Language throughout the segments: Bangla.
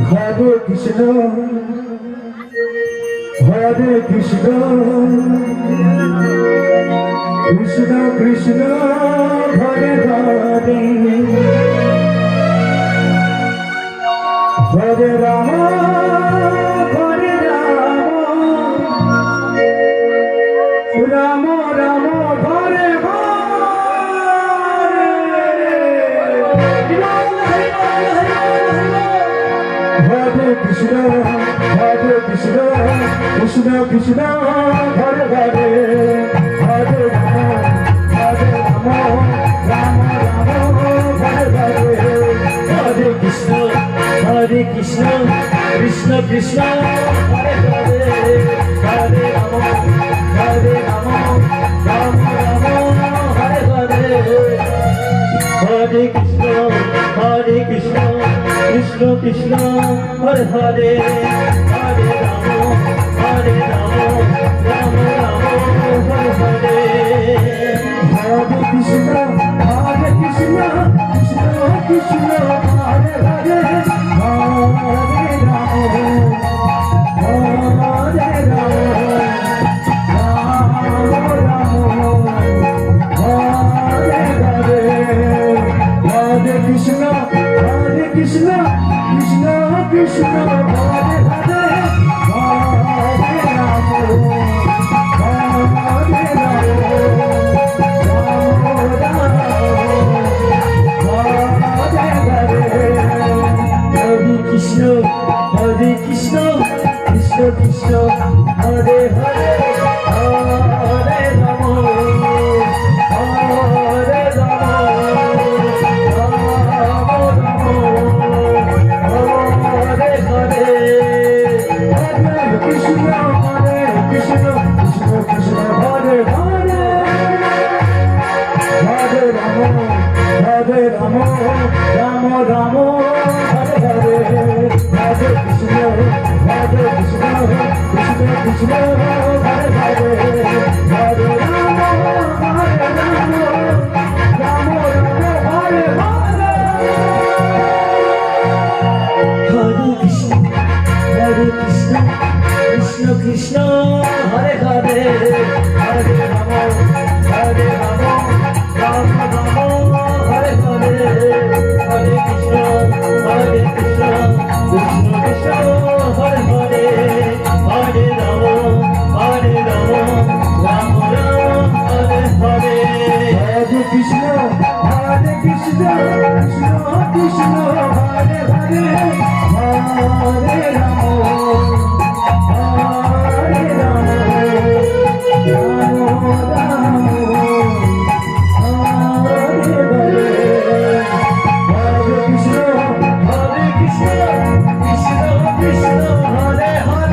হরে কৃষ্ণ হরে কৃষ্ণ কৃষ্ণ কৃষ্ণ হরে হরে হরে রাম হরে রাম রাম রাম হরে হরে কৃষ্ণ কৃষ্ণ কৃষ্ণ হরে হরে হরে রাম রাম রাম হরে হরে হরে কৃষ্ণ কৃষ্ণ কৃষ্ণ হরে হরে হরে রাম রাম হরে হরে হরে কৃষ্ণ কৃষ্ণ কৃষ্ণ হরে হরে হরে রাম রাম রাম হরে হরে হরে কৃষ্ণ কৃষ্ণ কৃষ্ণ হরে হরে হরে রাম হরে রাম কৃষ্ণ কৃষ্ণ কৃষ্ণ হরে হরে হরে রাম হরে কৃষ্ণ কৃষ্ণ কৃষ্ণ হরে হরে হরে রাম হরে রাম হরে হরে কৃষ্ণ হরে কৃষ্ণ কৃষ্ণ হরে হরে হরে রাম রাম রাম হরে হরে হরে কৃষ্ণ কৃষ্ণ হরে হরে হরে রাম রাম হরে হরে হরে কৃষ্ণ কৃষ্ণ হরে হরে হরে রাম রাম হরে হরে হরে কৃষ্ণ কৃষ্ণ কৃষ্ণ হরে হরে হরে রাম রাম হরে হরে হরে কৃষ্ণ কৃষ্ণ কৃষ্ণ হরে হরে হরে রাম হরে রাম রাম হরে হরে হরে কৃষ্ণ কৃষ্ণ কৃষ্ণ হরে হরে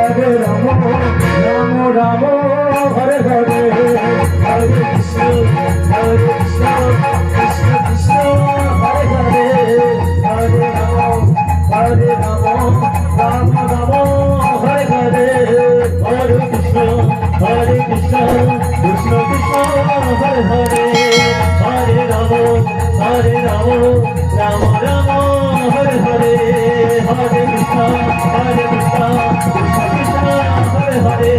হরে রাম হরে রাম রাম হরে হরে হরে কৃষ্ণ কৃষ্ণ কৃষ্ণ হরে হরে হরে রাম রাম হরে হরে হরে কৃষ্ণ কৃষ্ণ কৃষ্ণ হরে হরে হরে রাম রাম হরে হরে হরে কৃষ্ণ কৃষ্ণ কৃষ্ণ হরে হরে